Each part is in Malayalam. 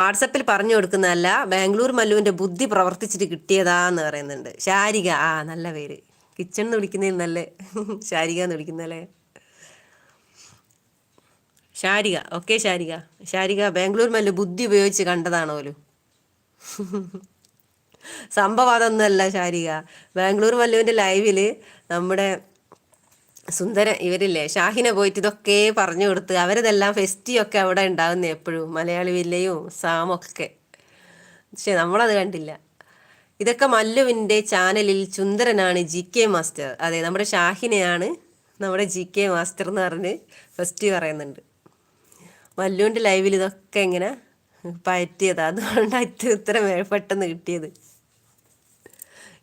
വാട്സപ്പിൽ പറഞ്ഞു കൊടുക്കുന്നതല്ല, ബാംഗ്ലൂർ മല്ലുവിന്റെ ബുദ്ധി പ്രവർത്തിച്ചിട്ട് കിട്ടിയതാന്ന് പറയുന്നുണ്ട്. ശാരിക, നല്ല പേര്. കിച്ചൺ എന്ന് വിളിക്കുന്നതിൽ നല്ല ശാരിക എന്ന് വിളിക്കുന്നല്ലേ. ശാരിക, ഓക്കെ ശാരിക. ശാരിക ബാംഗ്ലൂർ മല്ലു ബുദ്ധി ഉപയോഗിച്ച് കണ്ടതാണോലും. സംഭവം അതൊന്നുമല്ല ശാരിക. ബാംഗ്ലൂർ മല്ലുവിന്റെ ലൈവില് നമ്മുടെ സുന്ദരൻ ഇവരില്ലേ ഷാഹിന പോയിട്ട് ഇതൊക്കെ പറഞ്ഞു കൊടുത്ത് അവരിതെല്ലാം ഫെസ്റ്റിയൊക്കെ അവിടെ ഉണ്ടാകുന്ന എപ്പോഴും മലയാളി വില്ലയും സാമൊക്കെ. പക്ഷെ നമ്മളത് കണ്ടില്ല. ഇതൊക്കെ മല്ലുവിൻ്റെ ചാനലിൽ സുന്ദരനാണ് GK മാസ്റ്റർ. അതെ, നമ്മുടെ ഷാഹിനയാണ് നമ്മുടെ GK മാസ്റ്റർ എന്ന് പറഞ്ഞ് ഫെസ്റ്റ് പറയുന്നുണ്ട്. മല്ലുവിൻ്റെ ലൈവിൽ ഇതൊക്കെ ഇങ്ങനെ പയറ്റിയതാ, അതുകൊണ്ടാണ് ഇത്ര പെട്ടെന്ന് കിട്ടിയത്.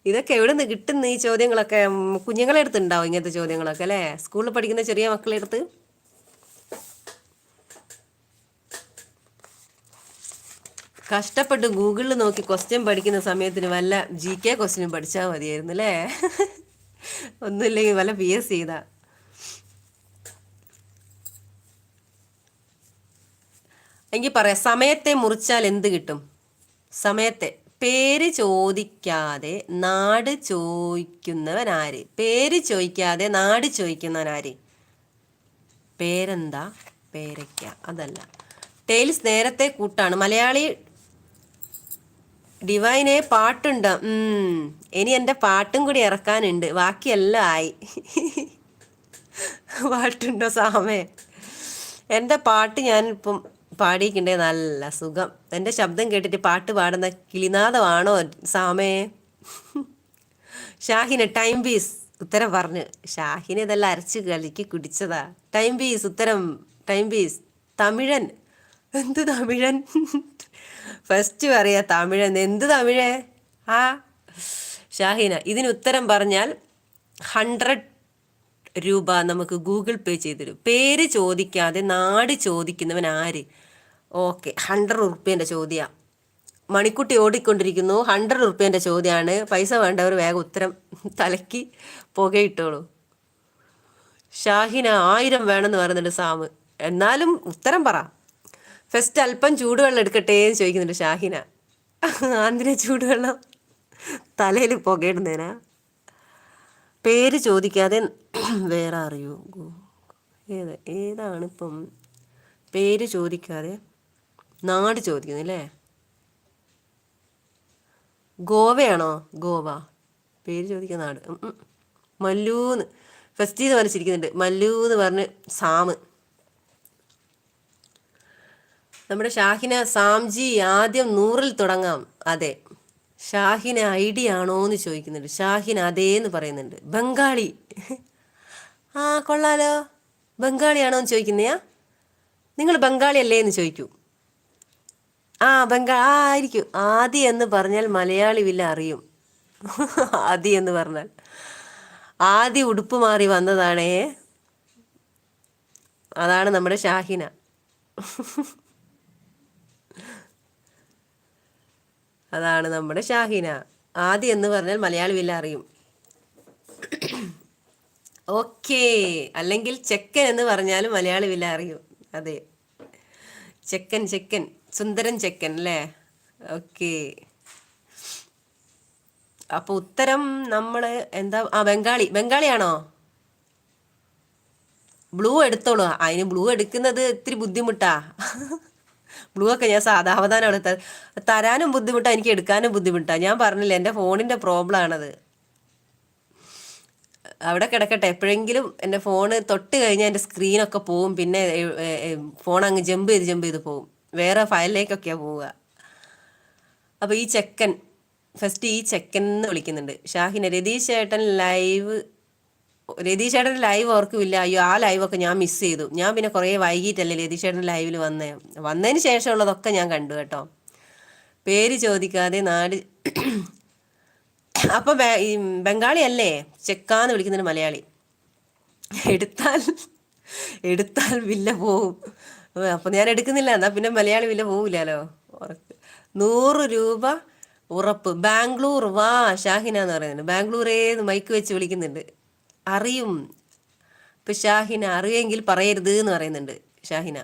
ഇതൊക്കെ എവിടെ നിന്ന് കിട്ടുന്ന ഈ ചോദ്യങ്ങളൊക്കെ? കുഞ്ഞുങ്ങളെ അടുത്ത് ഉണ്ടാവും ഇങ്ങനത്തെ ചോദ്യങ്ങളൊക്കെ അല്ലേ? സ്കൂളിൽ പഠിക്കുന്ന ചെറിയ മക്കളെ അടുത്ത്. കഷ്ടപ്പെട്ട് ഗൂഗിളിൽ നോക്കി ക്വസ്റ്റ്യൻ പഠിക്കുന്ന സമയത്തിന് വല്ല GK ക്വസ്റ്റ്യനും പഠിച്ചാൽ മതിയായിരുന്നു അല്ലേ? ഒന്നുമില്ലെങ്കിൽ വല്ല PS ചെയ്താ. എങ്കിൽ പറയാം, സമയത്തെ മുറിച്ചാൽ എന്ത് കിട്ടും? സമയത്തെ. പേര് ചോദിക്കാതെ നാട് ചോദിക്കുന്നവൻ ആര്? പേര് ചോദിക്കാതെ നാട് ചോദിക്കുന്നവൻ ആര്? പേരെന്താ? പേരയ്ക്ക. അതല്ല. ടൈൽസ് നേരത്തെ കൂട്ടാണ്. മലയാളി ഡിവൈനെ പാട്ടുണ്ട്. ഇനി എൻ്റെ പാട്ടും കൂടി ഇറക്കാനുണ്ട്, ബാക്കിയെല്ലാം ആയി. പാട്ടുണ്ടോ സാമേ? എൻ്റെ പാട്ട് ഞാനിപ്പം പാടിയിട്ടുണ്ടേ, നല്ല സുഖം. എൻ്റെ ശബ്ദം കേട്ടിട്ട് പാട്ട് പാടുന്ന കിളിനാദമാണോ സാമേ? ഷാഹിന ടൈം പീസ് ഉത്തരം പറഞ്ഞു. ഷാഹിന ഇതെല്ലാം അരച്ച് കളിക്ക് കുടിച്ചതാ. ടൈം പീസ് ഉത്തരം. Time piece. തമിഴൻ. എന്ത് തമിഴൻ? ഫസ്റ്റ് പറയാ തമിഴൻ. എന്ത് തമിഴേ? ഷാഹിന, ഇതിന് ഉത്തരം പറഞ്ഞാൽ 100 രൂപ നമുക്ക് ഗൂഗിൾ പേ ചെയ്തുതരും. പേര് ചോദിക്കാതെ നാട് ചോദിക്കുന്നവൻ ആര്? ഓക്കെ, 100 റുപ്യേൻ്റെ ചോദ്യമാണ്. മണിക്കുട്ടി ഓടിക്കൊണ്ടിരിക്കുന്നു. 100 റുപ്യേൻ്റെ ചോദ്യമാണ്. പൈസ വേണ്ടവർ വേഗം ഉത്തരം തലയ്ക്ക് പുകയിട്ടോളൂ. ഷാഹിന 1000 വേണമെന്ന് പറയുന്നുണ്ട് സാമ്. എന്നാലും ഉത്തരം പറ. ഫസ്റ്റ് അല്പം ചൂടുവെള്ളം എടുക്കട്ടെ എന്ന് ചോദിക്കുന്നുണ്ട് ഷാഹിന. ആന്തിനെ ചൂടുവെള്ളം? തലയിൽ പുകയിടുന്നേനാ? പേര് ചോദിക്കാതെ വേറെ അറിയൂ? ഏതാണിപ്പം പേര് ചോദിക്കാതെ നാട് ചോദിക്കുന്നില്ലേ? ഗോവയാണോ? ഗോവ. പേര് ചോദിക്കാൻ നാട്. മല്ലൂന്ന് ഫസ്റ്റ് ചെയ്ത് വലിച്ചിരിക്കുന്നുണ്ട്. മല്ലൂന്ന് പറഞ്ഞ് സാമ്. നമ്മുടെ ഷാഹിന, സാംജി ആദ്യം 100-ൽ തുടങ്ങാം. അതെ. ഷാഹിന ഐഡിയ ആണോ എന്ന് ചോദിക്കുന്നുണ്ട്. ഷാഹിന അതേന്ന് പറയുന്നുണ്ട്. ബംഗാളി. കൊള്ളാലോ. ബംഗാളിയാണോ എന്ന് ചോദിക്കുന്നയാ? നിങ്ങൾ ബംഗാളി അല്ലേ എന്ന് ചോദിക്കൂ. ആയിരിക്കും. ആദി എന്ന് പറഞ്ഞാൽ മലയാളി വില്ല അറിയും. ആദി എന്ന് പറഞ്ഞാൽ ആദി ഉടുപ്പ് മാറി വന്നതാണേ. അതാണ് നമ്മുടെ ഷാഹിന. അതാണ് നമ്മുടെ ഷാഹിന. ആദി എന്ന് പറഞ്ഞാൽ മലയാളി വില്ല അറിയും. ഓക്കെ. അല്ലെങ്കിൽ ചെക്കൻ എന്ന് പറഞ്ഞാലും മലയാളി വില്ല അറിയും. അതെ, ചെക്കൻ. സുന്ദരൻ ചെക്കൻ അല്ലേ? ഓക്കെ. അപ്പൊ ഉത്തരം നമ്മൾ എന്താ? ബംഗാളിയാണോ? ബ്ലൂ എടുത്തോളൂ. അതിന് ബ്ലൂ എടുക്കുന്നത് ഇത്തിരി ബുദ്ധിമുട്ടാ. ബ്ലൂ ഒക്കെ ഞാൻ സാധാരണ അവിടെ തരാനും ബുദ്ധിമുട്ടാ, എനിക്ക് എടുക്കാനും ബുദ്ധിമുട്ടാ. ഞാൻ പറഞ്ഞില്ല, എൻ്റെ ഫോണിൻ്റെ പ്രോബ്ലം ആണത്. അവിടെ കിടക്കട്ടെ. എപ്പോഴെങ്കിലും എൻ്റെ ഫോണ് തൊട്ട് കഴിഞ്ഞാൽ എൻ്റെ സ്ക്രീനൊക്കെ പോവും. പിന്നെ ഫോൺ അങ്ങ് ജമ്പ് ചെയ്ത് പോവും. വേറെ ഫയലിലേക്കൊക്കെയാണ് പോവുക. അപ്പോൾ ഈ ചെക്കൻ ഫസ്റ്റ് ഈ ചെക്കൻ എന്ന് വിളിക്കുന്നുണ്ട് ഷാഹിന. രതീഷ് ചേട്ടൻ ലൈവ് ഓർക്കുമില്ല. അയ്യോ, ആ ലൈവൊക്കെ ഞാൻ മിസ് ചെയ്തു. ഞാൻ പിന്നെ കുറേ വൈകിട്ടല്ലേ രതീഷ് ചേട്ടൻ ലൈവിൽ വന്നതിന് ശേഷമുള്ളതൊക്കെ ഞാൻ കണ്ടു കേട്ടോ. പേര് ചോദിക്കാതെ നാട്. അപ്പം ബംഗാളി അല്ലേ? ചെക്കാന്ന് വിളിക്കുന്നുണ്ട് മലയാളി. എടുത്താൽ വില്ല പോവും. അപ്പം ഞാൻ എടുക്കുന്നില്ല. എന്നാൽ പിന്നെ മലയാളി വില്ല പോവില്ലല്ലോ. 100 രൂപ ഉറപ്പ്. ബാംഗ്ലൂർ വാ ഷാഹിന എന്ന് പറയുന്നുണ്ട്. ബാംഗ്ലൂരേന്ന് മൈക്ക് വെച്ച് വിളിക്കുന്നുണ്ട്. അറിയും. ഇപ്പം ഷാഹിന അറിയുമെങ്കിൽ പറയരുത് എന്ന് പറയുന്നുണ്ട് ഷാഹിന.